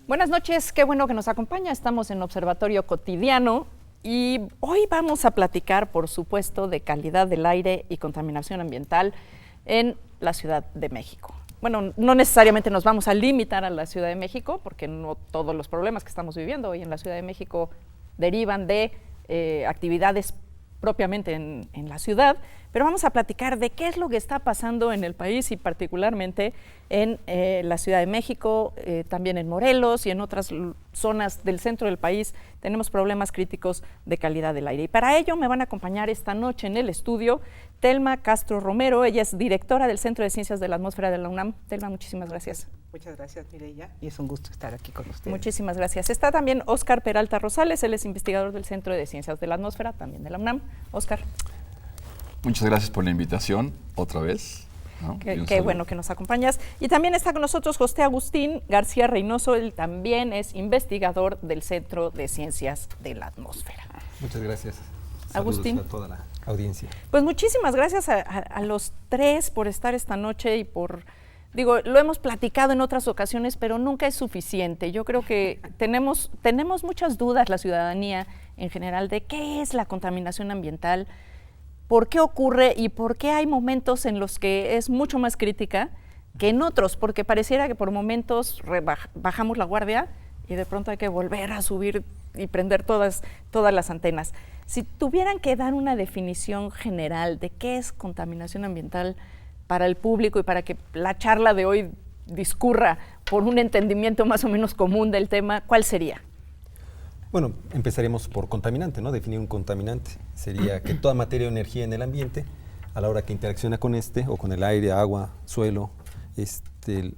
Buenas noches, qué bueno que nos acompaña. Estamos en Observatorio Cotidiano y hoy vamos a platicar, por supuesto, de calidad del aire y contaminación ambiental en la Ciudad de México. Bueno, no necesariamente nos vamos a limitar a la Ciudad de México, porque no todos los problemas que estamos viviendo hoy en la Ciudad de México derivan de actividades propiamente en la ciudad, pero vamos a platicar de qué es lo que está pasando en el país y particularmente en la Ciudad de México, también en Morelos y en otras zonas del centro del país tenemos problemas críticos de calidad del aire. Y para ello me van a acompañar esta noche en el estudio Telma Castro Romero. Ella es directora del Centro de Ciencias de la Atmósfera de la UNAM. Telma, muchísimas gracias. Muchas gracias, Mireya, y es un gusto estar aquí con ustedes. Muchísimas gracias. Está también Óscar Peralta Rosales, él es investigador del Centro de Ciencias de la Atmósfera, también de la UNAM. Óscar. Muchas gracias por la invitación, otra vez. ¿No? Qué bueno que nos acompañas. Y también está con nosotros José Agustín García Reynoso, él también es investigador del Centro de Ciencias de la Atmósfera. Muchas gracias. Agustín. Saludos a toda la audiencia. Pues muchísimas gracias a los tres por estar esta noche y por... Digo, lo hemos platicado en otras ocasiones, pero nunca es suficiente. Yo creo que tenemos muchas dudas la ciudadanía en general de qué es la contaminación ambiental, por qué ocurre y por qué hay momentos en los que es mucho más crítica que en otros, porque pareciera que por momentos bajamos la guardia y de pronto hay que volver a subir y prender todas las antenas. Si tuvieran que dar una definición general de qué es contaminación ambiental para el público y para que la charla de hoy discurra por un entendimiento más o menos común del tema, ¿cuál sería? Bueno, empezaremos por contaminante, ¿no? Definir un contaminante. Sería que toda materia o energía en el ambiente, a la hora que interacciona con o con el aire, agua, suelo,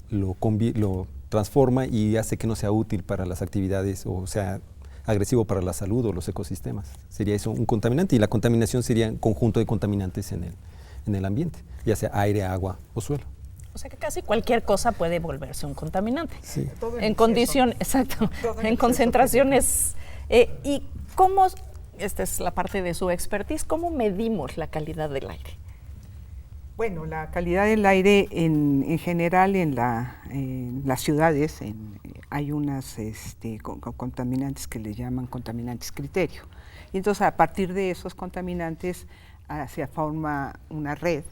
lo transforma y hace que no sea útil para las actividades o sea agresivo para la salud o los ecosistemas. Sería eso un contaminante, y la contaminación sería un conjunto de contaminantes en el ambiente, ya sea aire, agua o suelo. O sea que casi cualquier cosa puede volverse un contaminante. Sí. En condición, exacto, en concentraciones. ¿Y cómo, esta es la parte de su expertise, cómo medimos la calidad del aire? Bueno, la calidad del aire en general en las ciudades hay unas contaminantes que le llaman contaminantes criterio. Y entonces a partir de esos contaminantes se forma una red,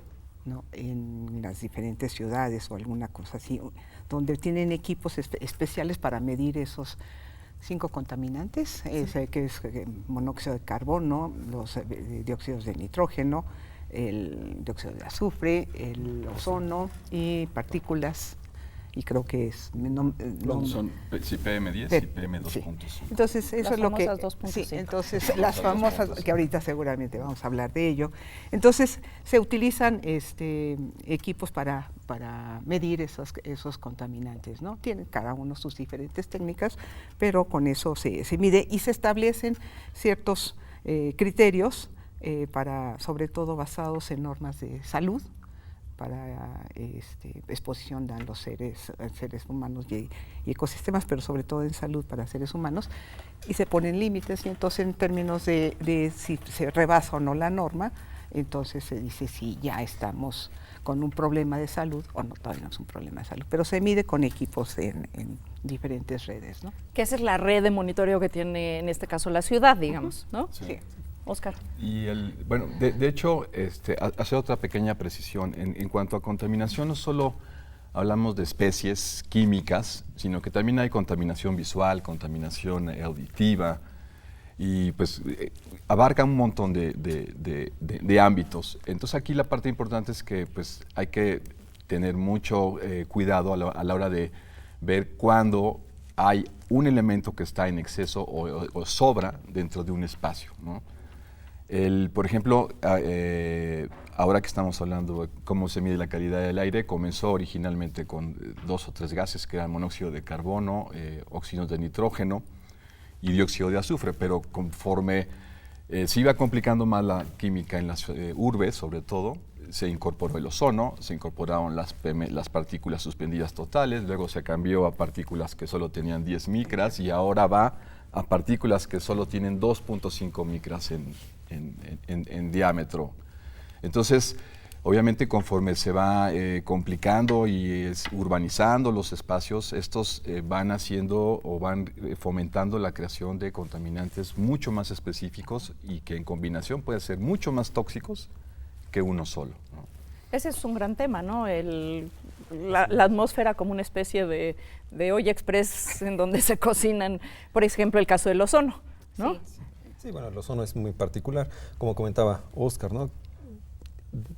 ¿no?, en las diferentes ciudades o alguna cosa así, donde tienen equipos especiales para medir esos 5 contaminantes, que es monóxido de carbono, los dióxidos de nitrógeno, el dióxido de azufre, el ozono y partículas. Y creo que es... son PM10 y PM2.5. Sí. Entonces, eso es lo que... Sí, entonces, las famosas, que ahorita seguramente vamos a hablar de ello. Entonces, se utilizan equipos para medir esos contaminantes, ¿no? Tienen cada uno sus diferentes técnicas, pero con eso se mide y se establecen ciertos criterios sobre todo basados en normas de salud, para exposición a los seres humanos y ecosistemas, pero sobre todo en salud para seres humanos, y se ponen límites, y entonces en términos de si se rebasa o no la norma, entonces se dice si ya estamos con un problema de salud o no, todavía no es un problema de salud, pero se mide con equipos en diferentes redes, ¿no? Que esa es la red de monitoreo que tiene en este caso la ciudad, digamos, ¿no? Sí. Óscar. Y bueno, de hecho, hacer otra pequeña precisión. En cuanto a contaminación, no solo hablamos de especies químicas, sino que también hay contaminación visual, contaminación auditiva, y pues abarca un montón de ámbitos. Entonces aquí la parte importante es que pues hay que tener mucho cuidado a la hora de ver cuándo hay un elemento que está en exceso o sobra dentro de un espacio, ¿no? Por ejemplo, ahora que estamos hablando de cómo se mide la calidad del aire, comenzó originalmente con 2 o 3 gases que eran monóxido de carbono, óxidos de nitrógeno y dióxido de azufre, pero conforme se iba complicando más la química en las urbes, sobre todo, se incorporó el ozono, se incorporaron las partículas suspendidas totales, luego se cambió a partículas que solo tenían 10 micras y ahora va a partículas que solo tienen 2.5 micras en diámetro. Entonces, Obviamente, conforme se va complicando y urbanizando los espacios, estos van haciendo o van fomentando la creación de contaminantes mucho más específicos y que en combinación pueden ser mucho más tóxicos que uno solo, ¿no? Ese es un gran tema, ¿no? La atmósfera como una especie de olla express en donde se cocinan, por ejemplo, el caso del ozono, ¿no? Sí. Sí, bueno, el ozono es muy particular, como comentaba Oscar, ¿no?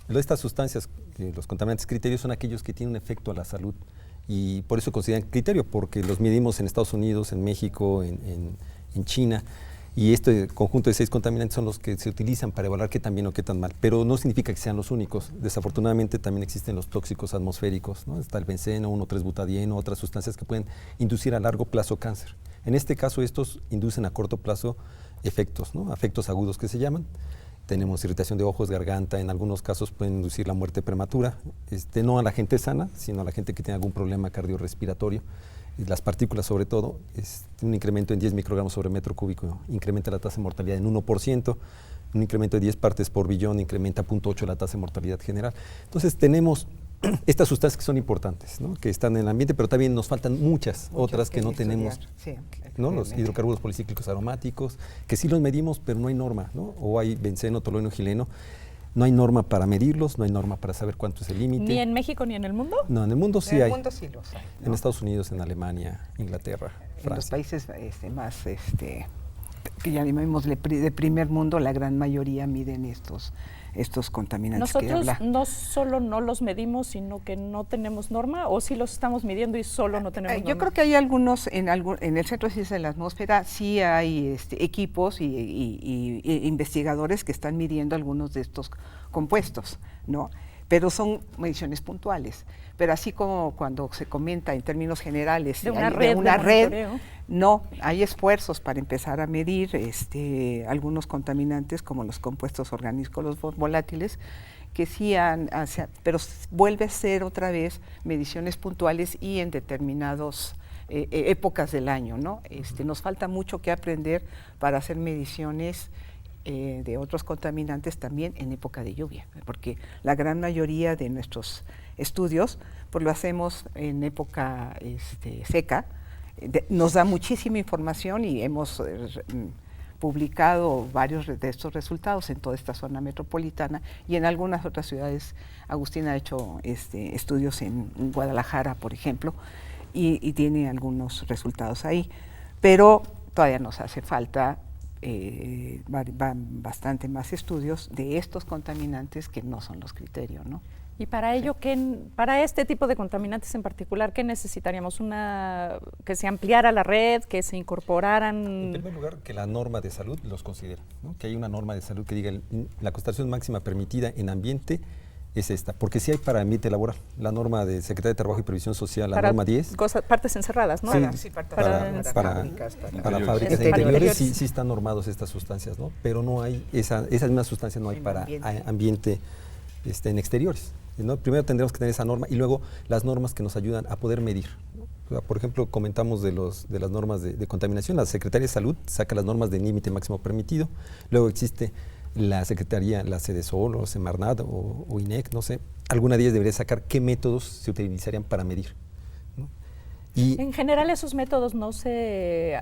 Estas sustancias, los contaminantes criterios, son aquellos que tienen un efecto a la salud y por eso consideran criterio, porque los medimos en Estados Unidos, en México, en China, y este conjunto de 6 contaminantes son los que se utilizan para evaluar qué tan bien o qué tan mal, pero no significa que sean los únicos. Desafortunadamente también existen los tóxicos atmosféricos, ¿no? Está el benceno, 1,3-butadieno, otras sustancias que pueden inducir a largo plazo cáncer. En este caso estos inducen a corto plazo efectos, ¿no? Afectos agudos que se llaman. Tenemos irritación de ojos, garganta, en algunos casos pueden inducir la muerte prematura, no a la gente sana, sino a la gente que tiene algún problema cardiorrespiratorio. Las partículas sobre todo, un incremento en 10 microgramos sobre metro cúbico incrementa la tasa de mortalidad en 1%, un incremento de 10 partes por billón incrementa 0,8 la tasa de mortalidad general. Entonces tenemos estas sustancias que son importantes, ¿no? Que están en el ambiente, pero también nos faltan muchas otras que no tenemos, Sí, ¿no? Los hidrocarburos policíclicos aromáticos, que sí los medimos, pero no hay norma, ¿no? O hay benceno, tolueno, gileno. No hay norma para medirlos, no hay norma para saber cuánto es el límite. ¿Ni en México ni en el mundo? No, en el mundo sí en hay. el mundo sí los hay, ¿no? En Estados Unidos, en Alemania, Inglaterra, En los Francia. países más, que ya llamamos de primer mundo, la gran mayoría miden estos contaminantes que Nosotros habla. no solo no los medimos, sino que no tenemos norma, o sí los estamos midiendo y solo no tenemos norma. Yo creo que hay algunos, en el Centro de Ciencias de la Atmósfera, sí hay equipos y investigadores que están midiendo algunos de estos compuestos, ¿no? Pero son mediciones puntuales. Pero así como cuando se comenta en términos generales de una hay red, una de red, monitoreo. no, hay esfuerzos para empezar a medir algunos contaminantes como los compuestos orgánicos volátiles, que sí pero vuelve a ser otra vez mediciones puntuales y en determinadas épocas del año, ¿no? Nos falta mucho que aprender para hacer mediciones de otros contaminantes también en época de lluvia, porque la gran mayoría de nuestros estudios pues lo hacemos en época seca. Nos da muchísima información y hemos publicado varios de estos resultados en toda esta zona metropolitana y en algunas otras ciudades. Agustín ha hecho estudios en Guadalajara, por ejemplo, y tiene algunos resultados ahí, pero todavía nos hace falta bastante más estudios de estos contaminantes que no son los criterios, ¿no? Y para ello, para este tipo de contaminantes en particular, ¿qué necesitaríamos? ¿Que se ampliara la red, que se incorporaran? En primer lugar, que la norma de salud los considere, ¿no? Que hay una norma de salud que diga la concentración máxima permitida en ambiente es esta, porque sí hay para ambiente laboral, la norma de Secretaría de Trabajo y Previsión Social, la norma 10. Partes encerradas, ¿no? Sí, para fábricas, para fábricas Interiores. interiores sí están normados estas sustancias, ¿no? Pero no hay, esa misma sustancia no hay En para ambiente. en exteriores, ¿no? Primero tendremos que tener esa norma y luego las normas que nos ayudan a poder medir, ¿no? O sea, por ejemplo, comentamos de las normas de contaminación. La Secretaría de Salud saca las normas de límite máximo permitido, luego existe la Secretaría, la Sedesol o Semarnat o INEC, no sé, alguna de ellas debería sacar qué métodos se utilizarían para medir, ¿no? Y En general esos métodos no se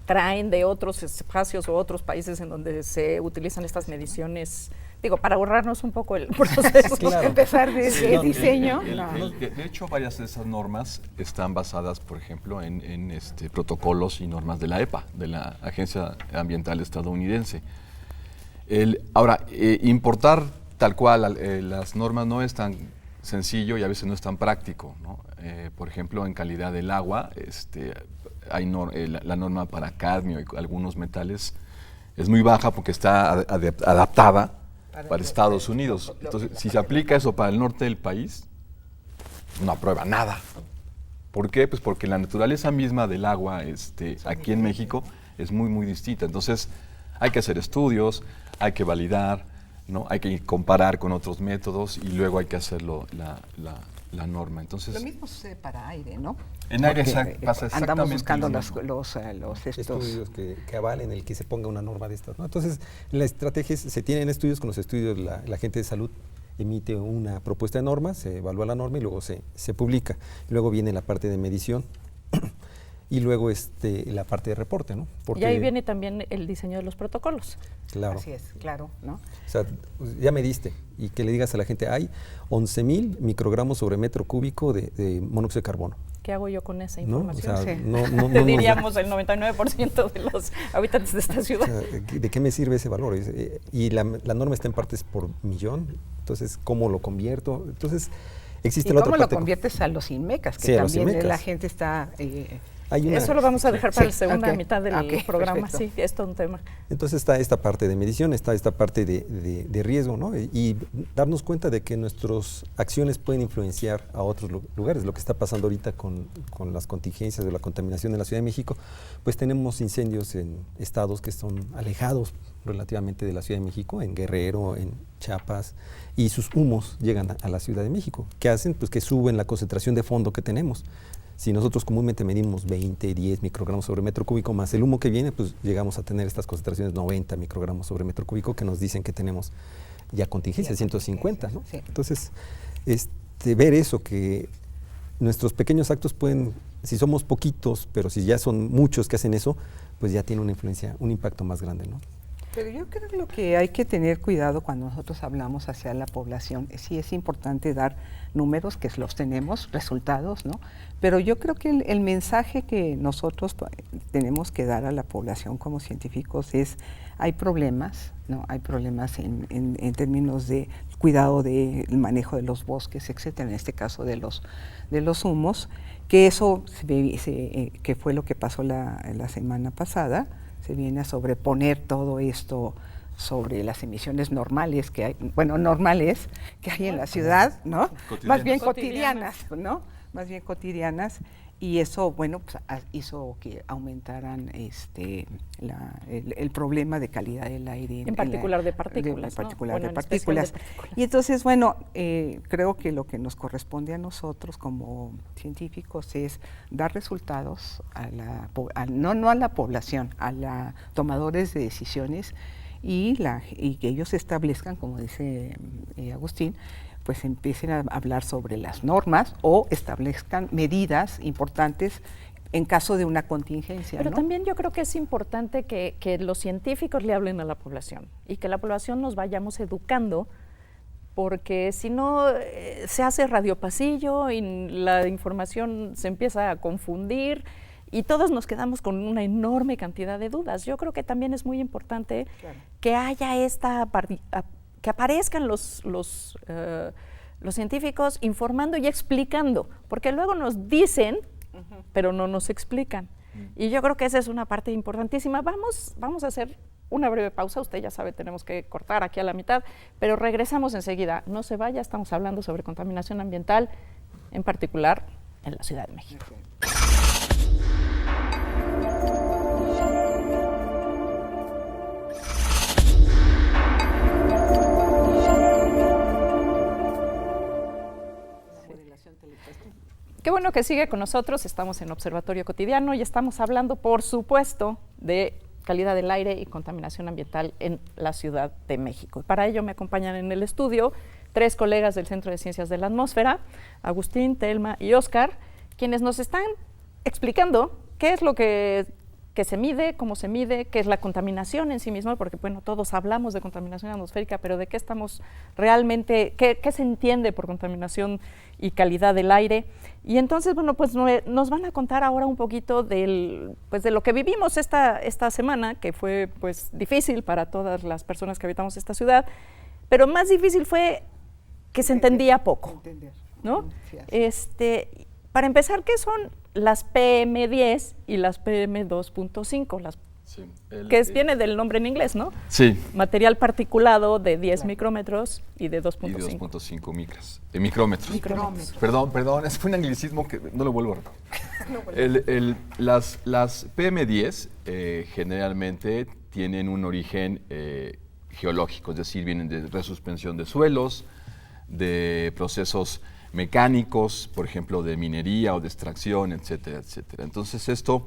traen de otros espacios o otros países en donde se utilizan estas mediciones, digo, para ahorrarnos un poco el proceso. Claro. Empezar desde diseño. De hecho, varias de esas normas están basadas, por ejemplo, en protocolos y normas de la EPA, de la Agencia Ambiental Estadounidense. Ahora, importar tal cual las normas no es tan sencillo y a veces no es tan práctico, ¿no? Por ejemplo, en calidad del agua, hay la norma para cadmio y algunos metales es muy baja porque está adaptada para Estados Unidos. Entonces, si se aplica eso para el norte del país, no aprueba nada. ¿Por qué? Pues porque la naturaleza misma del agua aquí en México es muy, muy distinta. Entonces, hay que hacer estudios, hay que validar, ¿no? Hay que comparar con otros métodos y luego hay que hacerlo la norma. Entonces, Lo mismo sucede para aire, ¿no? en aire Porque, pasa exactamente andamos buscando lo mismo. los estudios que avalen el que se ponga una norma de estas, ¿no? Entonces, la estrategia se tienen estudios con los estudios de la gente de salud emite una propuesta de norma, se evalúa la norma y luego se publica. Luego viene la parte de medición y luego la parte de reporte, ¿no? Y ahí viene también el diseño de los protocolos. Claro. Así es, claro, ¿no? O sea, pues, ya mediste y que le digas a la gente, hay 11,000 microgramos sobre metro cúbico de monóxido de carbono. ¿Qué hago yo con esa ¿No? información? O sea, Sí. Te diríamos el 99% de los habitantes de esta ciudad. O sea, ¿de qué me sirve ese valor? Y la norma está en partes por millón, entonces, ¿cómo lo convierto? Entonces, existe ¿Y la otra cómo lo parte. conviertes a los INMECAS? Que Sí, a los también INMECAS. la gente está... Eso lo vamos a dejar para la segunda ok, mitad del ok, programa, perfecto. sí, es todo un tema. Entonces está esta parte de medición, está esta parte de riesgo, ¿no? Y darnos cuenta de que nuestras acciones pueden influenciar a otros lugares. Lo que está pasando ahorita con las contingencias de la contaminación en la Ciudad de México, pues tenemos incendios en estados que son alejados relativamente de la Ciudad de México, en Guerrero, en Chiapas, y sus humos llegan a la Ciudad de México. ¿Qué hacen? Pues que suben la concentración de fondo que tenemos. Si nosotros comúnmente medimos 20, 10 microgramos sobre metro cúbico más el humo que viene, pues llegamos a tener estas concentraciones 90 microgramos sobre metro cúbico que nos dicen que tenemos ya contingencia, 150, ¿no? Sí. Entonces, ver eso, que nuestros pequeños actos pueden, si somos poquitos, pero si ya son muchos que hacen eso, pues ya tiene una influencia, un impacto más grande, ¿no? Pero yo creo que lo que hay que tener cuidado cuando nosotros hablamos hacia la población, sí es importante dar números, que los tenemos, resultados, ¿no? Pero yo creo que el mensaje que nosotros tenemos que dar a la población como científicos es, hay problemas, ¿no? Hay problemas en términos de cuidado del manejo de los bosques, etcétera, en este caso de los humos, que eso que fue lo que pasó la semana pasada. Se viene a sobreponer todo esto sobre las emisiones normales que hay, normales que hay en la ciudad, ¿no? Más bien cotidianas, ¿no? Más bien cotidianas, y eso, bueno, pues hizo que aumentaran el problema de calidad del aire. En particular de partículas, En particular ¿no? de Bueno, en especial partículas. de partículas. Y entonces, bueno, creo que lo que nos corresponde a nosotros como científicos es dar resultados no a la población, a los tomadores de decisiones y que ellos establezcan, como dice Agustín, pues empiecen a hablar sobre las normas o establezcan medidas importantes en caso de una contingencia. Pero ¿no? también yo creo que es importante que los científicos le hablen a la población y que la población nos vayamos educando, porque si no se hace radiopasillo y la información se empieza a confundir y todos nos quedamos con una enorme cantidad de dudas. Yo creo que también es muy importante que haya que aparezcan los científicos informando y explicando, porque luego nos dicen, pero no nos explican. Y yo creo que esa es una parte importantísima. Vamos a hacer una breve pausa. Usted ya sabe, tenemos que cortar aquí a la mitad, pero regresamos enseguida. No se vaya, estamos hablando sobre contaminación ambiental, en particular en la Ciudad de México. Qué bueno que sigue con nosotros, estamos en Observatorio Cotidiano y estamos hablando, por supuesto, de calidad del aire y contaminación ambiental en la Ciudad de México. Para ello me acompañan en el estudio 3 colegas del Centro de Ciencias de la Atmósfera, Agustín, Telma y Óscar, quienes nos están explicando qué es lo que se mide, cómo se mide, qué es la contaminación en sí misma, porque bueno, todos hablamos de contaminación atmosférica, pero de qué estamos realmente, qué se entiende por contaminación y calidad del aire. Y entonces, bueno, pues nos van a contar ahora un poquito de lo que vivimos esta semana, que fue pues difícil para todas las personas que habitamos esta ciudad, pero más difícil fue que se entendía poco, ¿no? Sí, para empezar, ¿qué son las PM10 y las PM2.5? Sí, viene del nombre en inglés, ¿no? Sí. Material particulado de 10 micrómetros y de 2.5. Y 2.5 micrómetros. Perdón, fue un anglicismo que no lo vuelvo a repetir. Las PM10 generalmente tienen un origen geológico, es decir, vienen de resuspensión de suelos, de procesos mecánicos, por ejemplo, de minería o de extracción, etcétera, etcétera. Entonces esto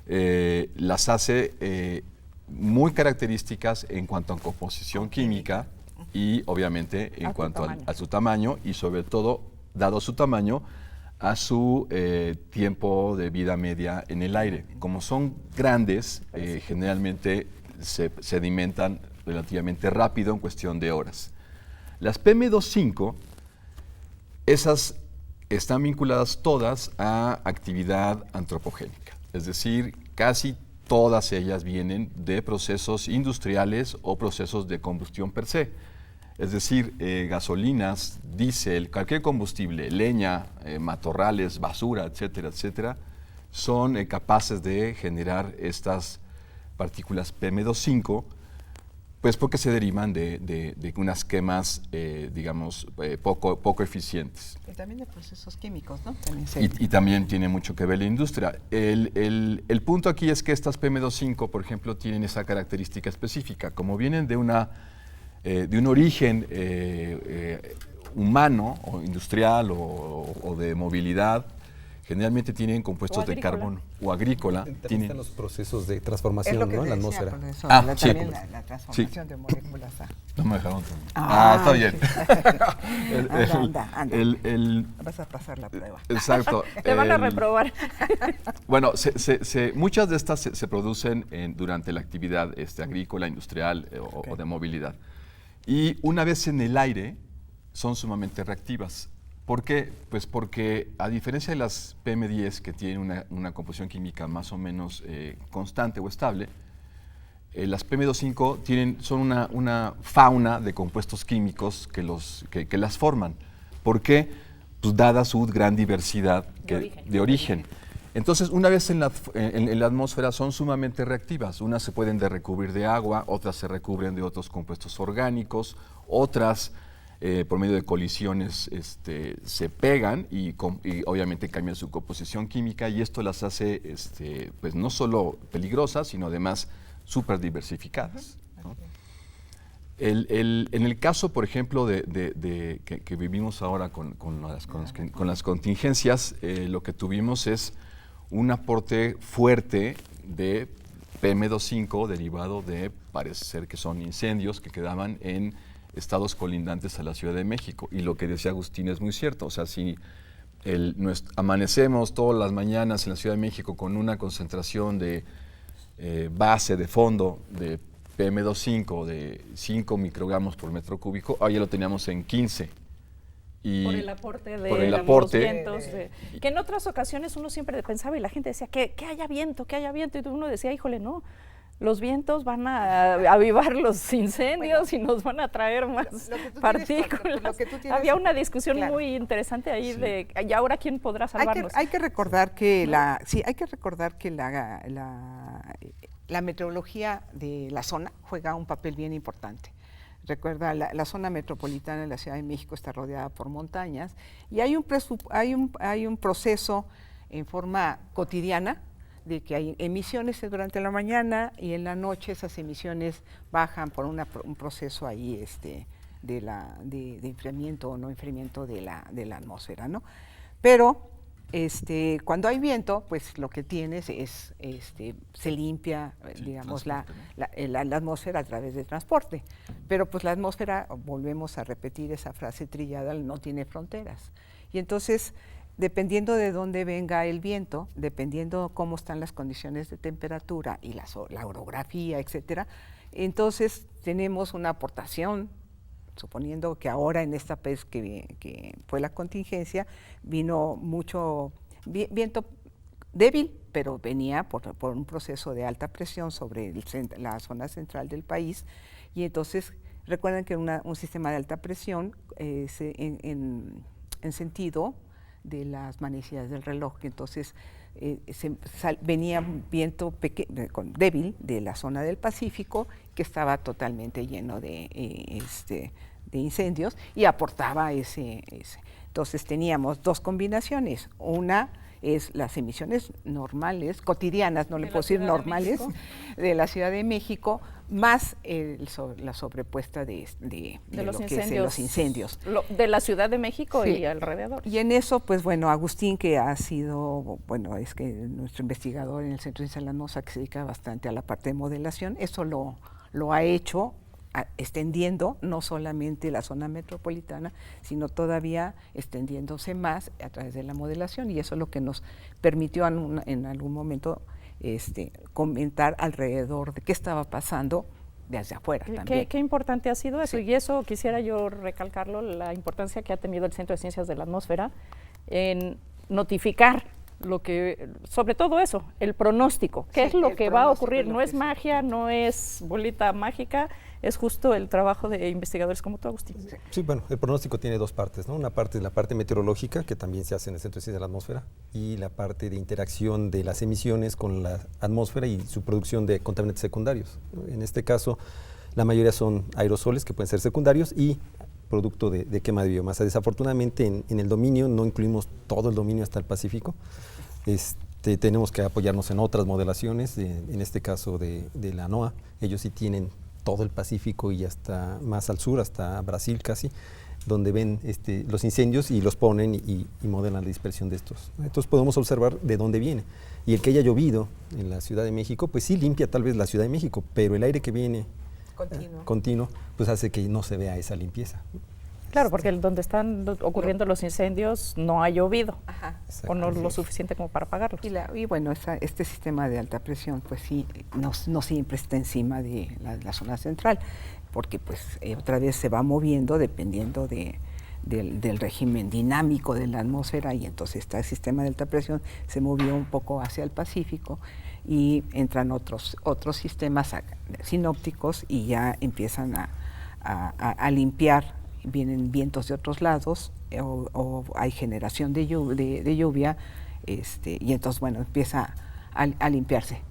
las hace muy características en cuanto a composición química y obviamente en A cuanto tamaño. a su tamaño y sobre todo, dado su tamaño, a su tiempo de vida media en el aire. Como son grandes, generalmente se sedimentan relativamente rápido en cuestión de horas. Las PM2.5, esas están vinculadas todas a actividad antropogénica, es decir, casi todas ellas vienen de procesos industriales o procesos de combustión per se. Es decir, gasolinas, diésel, cualquier combustible, leña, matorrales, basura, etcétera, etcétera, son capaces de generar estas partículas PM2.5, pues porque se derivan de unas quemas, digamos, poco eficientes. Y también de procesos químicos, ¿no? También Y también tiene mucho que ver la industria. El punto aquí es que estas PM2.5, por ejemplo, tienen esa característica específica. Como vienen de un origen humano o industrial o de movilidad, generalmente tienen compuestos de carbono o agrícola. También están los procesos de transformación, es lo que ¿no? te En la decía, atmósfera. por eso, Sí. también la transformación de moléculas. No me dejaron. Ah, Está bien. anda. Vas a pasar la prueba. Exacto. Te van a reprobar. Bueno, muchas de estas se producen durante la actividad agrícola, industrial o de movilidad. Y una vez en el aire, son sumamente reactivas. ¿Por qué? Pues porque a diferencia de las PM10, que tienen una composición química más o menos constante o estable, las PM2.5 son una fauna de compuestos químicos que las forman. ¿Por qué? Pues dada su gran diversidad de origen. Entonces, una vez en la atmósfera son sumamente reactivas. Unas se pueden recubrir de agua, otras se recubren de otros compuestos orgánicos, otras por medio de colisiones se pegan y obviamente cambian su composición química, y esto las hace pues no solo peligrosas, sino además súper diversificadas, ¿no? En el caso, por ejemplo, que vivimos ahora con las contingencias, lo que tuvimos es un aporte fuerte de PM2.5 derivado de, parece ser que son incendios que quedaban en estados colindantes a la Ciudad de México. Y lo que decía Agustín es muy cierto. O sea, si amanecemos todas las mañanas en la Ciudad de México con una concentración de base, de fondo, de PM2.5 de 5 microgramos por metro cúbico, ahora ya lo teníamos en 15. Y por el aporte de por el los aporte, vientos. Que en otras ocasiones uno siempre pensaba y la gente decía que haya viento, y uno decía, híjole, no, los vientos van a avivar los incendios y nos van a traer más partículas. Había una discusión muy interesante ahí de, ¿y ahora quién podrá salvarnos? Hay que recordar que la meteorología de la zona juega un papel bien importante. Recuerda, la zona metropolitana de la Ciudad de México está rodeada por montañas y hay un proceso en forma cotidiana de que hay emisiones durante la mañana y en la noche esas emisiones bajan por un proceso ahí de enfriamiento o no enfriamiento de la atmósfera, ¿no? Pero cuando hay viento, pues lo que tienes es, se limpia, digamos, la atmósfera a través del transporte. Pero pues la atmósfera, volvemos a repetir esa frase trillada, no tiene fronteras. Y entonces, dependiendo de dónde venga el viento, dependiendo cómo están las condiciones de temperatura y la orografía, etcétera, entonces tenemos una aportación. Suponiendo que ahora en esta vez que fue la contingencia, vino mucho viento débil, pero venía por un proceso de alta presión sobre la zona central del país, y entonces recuerden que un sistema de alta presión en sentido de las manecillas del reloj, entonces venía viento débil de la zona del Pacífico, que estaba totalmente lleno de incendios y aportaba ese. Entonces teníamos dos combinaciones. Una es las emisiones normales, cotidianas, no le puedo decir normales, de la Ciudad de México, más la sobrepuesta de los lo que es los incendios. De la Ciudad de México Sí. y alrededor. Y en eso, pues bueno, Agustín, que ha sido, bueno, es que nuestro investigador en el Centro de Ciencias de la Atmósfera, que se dedica bastante a la parte de modelación, eso lo ha hecho extendiendo no solamente la zona metropolitana, sino todavía extendiéndose más a través de la modelación, y eso es lo que nos permitió en algún momento comentar alrededor de qué estaba pasando desde afuera también. Qué importante ha sido eso, y eso quisiera yo recalcarlo, la importancia que ha tenido el Centro de Ciencias de la Atmósfera en notificar lo que, sobre todo eso, el pronóstico, qué es lo que va a ocurrir, no es magia, no es bolita mágica, es justo el trabajo de investigadores como tú, Agustín. Sí, bueno, el pronóstico tiene dos partes, ¿no? Una parte es la parte meteorológica, que también se hace en el Centro de Ciencias de la Atmósfera, y la parte de interacción de las emisiones con la atmósfera y su producción de contaminantes secundarios, ¿no? En este caso, la mayoría son aerosoles que pueden ser secundarios y producto de quema de biomasa. Desafortunadamente, en el dominio no incluimos todo el dominio hasta el Pacífico. Tenemos que apoyarnos en otras modelaciones, en este caso de la NOAA. Ellos sí tienen todo el Pacífico y hasta más al sur, hasta Brasil casi, donde ven los incendios y los ponen y modelan la dispersión de estos. Entonces podemos observar de dónde viene. Y el que haya llovido en la Ciudad de México, pues sí limpia tal vez la Ciudad de México, pero el aire que viene continuo, pues hace que no se vea esa limpieza. Claro, porque donde están ocurriendo los incendios no ha llovido, o no lo suficiente como para apagarlos. Y bueno, este sistema de alta presión, pues sí, no siempre está encima de la zona central, porque pues otra vez se va moviendo dependiendo del régimen dinámico de la atmósfera, y entonces este sistema de alta presión se movió un poco hacia el Pacífico y entran otros sistemas sinópticos y ya empiezan a limpiar. Vienen vientos de otros lados o hay generación de lluvia, y entonces, bueno, empieza a limpiarse.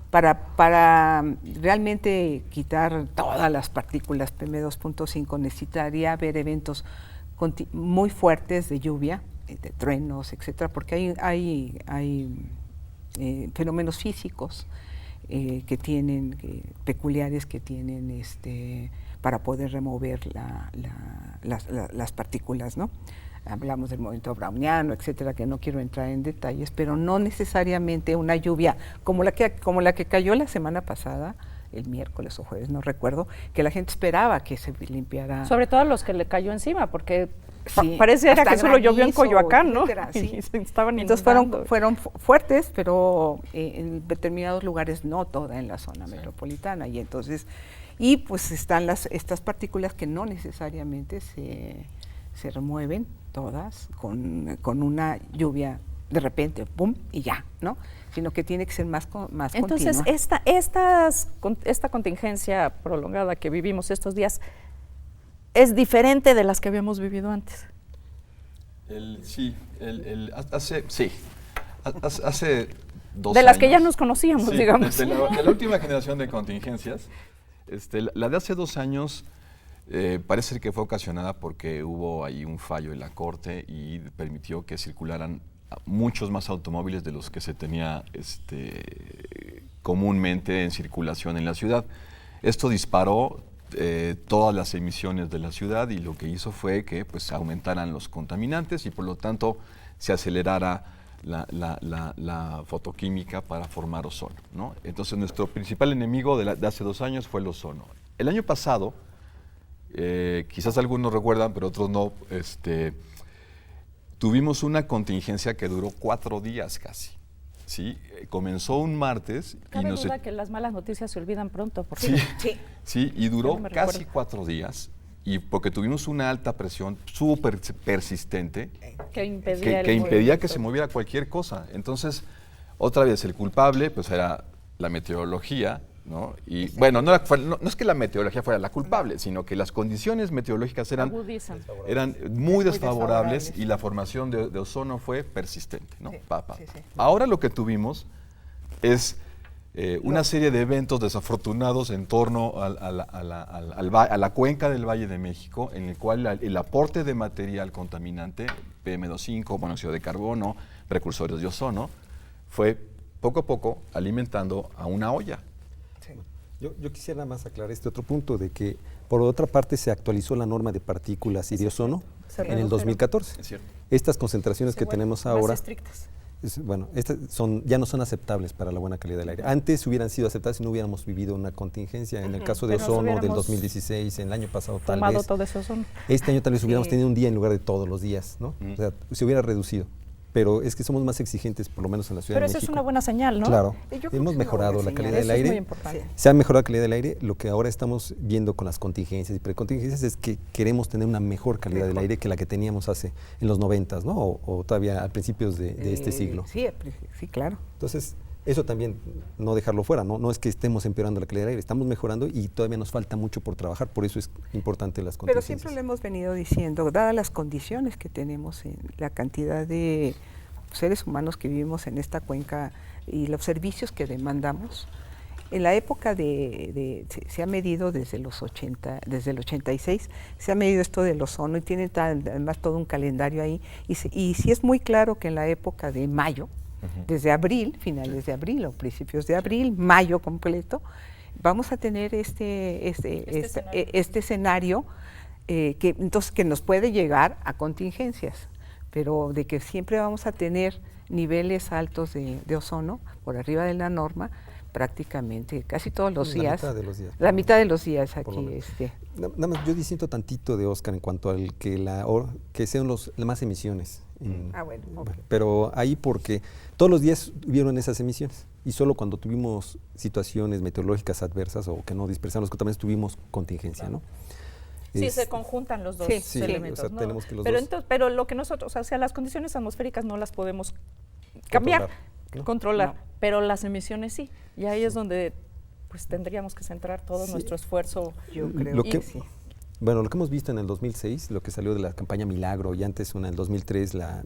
Para realmente quitar todas las partículas PM2.5 necesitaría haber eventos muy fuertes de lluvia, de truenos, etcétera, porque hay fenómenos físicos que tienen, peculiares, que tienen para poder remover las partículas, ¿no? Hablamos del movimiento browniano, etcétera, que no quiero entrar en detalles, pero no necesariamente una lluvia como la que cayó la semana pasada, el miércoles o jueves, no recuerdo, que la gente esperaba que se limpiara. Sobre todo a los que le cayó encima, porque sí, parece que solo llovió en Coyoacán, ¿no? Sí. Y se estaban entonces fueron fuertes, pero en determinados lugares, no toda en la zona metropolitana, y entonces pues están estas partículas que no necesariamente se remueven todas con una lluvia de repente, ¡pum!, y ya, ¿no? Sino que tiene que ser más entonces, continua. esta contingencia prolongada que vivimos estos días es diferente de las que habíamos vivido antes. Hace 2 de años. las que ya nos conocíamos, Sí, digamos. de la última generación de contingencias, la de hace 2 años parece que fue ocasionada porque hubo ahí un fallo en la Corte y permitió que circularan muchos más automóviles de los que se tenía comúnmente en circulación en la ciudad. Esto disparó todas las emisiones de la ciudad, y lo que hizo fue que pues aumentaran los contaminantes y por lo tanto se acelerara la fotoquímica para formar ozono, ¿no? Entonces nuestro principal enemigo de hace 2 años fue el ozono. El año pasado, quizás algunos recuerdan, pero otros no, tuvimos una contingencia que duró 4 días casi. ¿Sí? Comenzó un martes. Cabe duda que las malas noticias se olvidan pronto. Sí, y duró casi 4 días, y porque tuvimos una alta presión súper persistente que impedía, que se moviera cualquier cosa. Entonces, otra vez, el culpable pues era la meteorología, ¿no? Y bueno, no es que la meteorología fuera la culpable, sino que las condiciones meteorológicas eran muy desfavorables y la formación de ozono fue persistente, ¿no? Ahora lo que tuvimos es una serie de eventos desafortunados en torno a la cuenca del Valle de México, en el cual el aporte de material contaminante, PM2.5, monóxido de carbono, precursores de ozono, fue poco a poco alimentando a una olla. Yo quisiera nada más aclarar este otro punto, de que por otra parte se actualizó la norma de partículas y de ozono en el 2014. Es cierto. Estas concentraciones que tenemos ahora Bueno, estas ya no son aceptables para la buena calidad del aire. Antes hubieran sido aceptables si no hubiéramos vivido una contingencia. En el caso de Pero ozono del hubiéramos 2016, en el año pasado tal Fumado vez. todo ese ozono. Este año tal vez hubiéramos Sí. tenido un día en lugar de todos los días, ¿no? O sea, se hubiera reducido. Pero es que somos más exigentes, por lo menos en la Ciudad Pero de esa México. es una buena señal, ¿no? Claro, Yo creo que hemos es una mejorado buena la calidad señal. del Eso es aire. muy importante. Sí. Se ha mejorado la calidad del aire. Lo que ahora estamos viendo con las contingencias y precontingencias es que queremos tener una mejor calidad del Mejor. aire que la que teníamos en los 90s, ¿no? O todavía a principios de este siglo. Sí, sí, claro. Entonces, eso también no dejarlo fuera, ¿no? No es que estemos empeorando la calidad del aire, estamos mejorando y todavía nos falta mucho por trabajar, por eso es importante las Pero contingencias. siempre lo hemos venido diciendo, dadas las condiciones que tenemos en la cantidad de seres humanos que vivimos en esta cuenca y los servicios que demandamos, en la época se ha medido desde los 80, desde el 86, se ha medido esto del ozono y tiene además todo un calendario ahí, y sí es muy claro que en la época de mayo, desde abril, finales de abril o principios de abril, mayo completo, vamos a tener este escenario que nos puede llegar a contingencias, pero de que siempre vamos a tener niveles altos de ozono por arriba de la norma prácticamente casi todos los días. La mitad de los días. La mitad de los días Por lo aquí. menos. Nada más, yo disiento tantito de Oscar en cuanto al que sean las más emisiones. Bueno, ok. Pero ahí porque todos los días hubieron esas emisiones y solo cuando tuvimos situaciones meteorológicas adversas o que no dispersaron los contaminantes tuvimos contingencia, ¿no? Sí, se conjuntan los dos Sí, elementos. o sea, ¿no? tenemos que los pero, dos pero lo que nosotros, o sea, las condiciones atmosféricas no las podemos cambiar, controlar, No. pero las emisiones sí. Y ahí es donde pues tendríamos que centrar todo nuestro esfuerzo. Yo creo Lo que que- sí. Bueno, lo que hemos visto en el 2006, lo que salió de la campaña Milagro y antes una en el 2003, la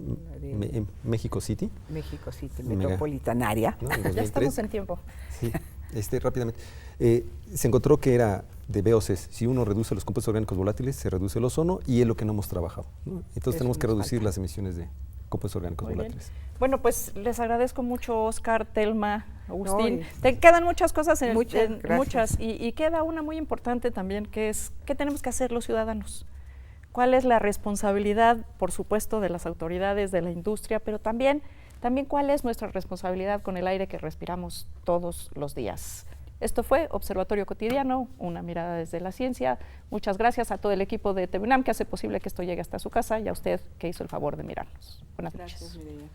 México City, México City, Mega. metropolitanaria. ¿no? En Ya 2003. estamos en tiempo. Sí, rápidamente. Se encontró que era de VOCs. Si uno reduce los compuestos orgánicos volátiles, se reduce el ozono y es lo que no hemos trabajado, ¿no? Entonces Eso tenemos que nos reducir falta. las emisiones de compuestos orgánicos Muy bien. volátiles. Bueno, pues les agradezco mucho, Oscar, Telma, Agustín. No, Te quedan muchas cosas, Muchas gracias. muchas, y queda una muy importante también, que es ¿qué tenemos que hacer los ciudadanos? ¿Cuál es la responsabilidad, por supuesto, de las autoridades, de la industria, pero también cuál es nuestra responsabilidad con el aire que respiramos todos los días? Esto fue Observatorio Cotidiano, una mirada desde la ciencia. Muchas gracias a todo el equipo de TV UNAM que hace posible que esto llegue hasta su casa y a usted que hizo el favor de mirarnos. Buenas noches. Gracias, Mireya.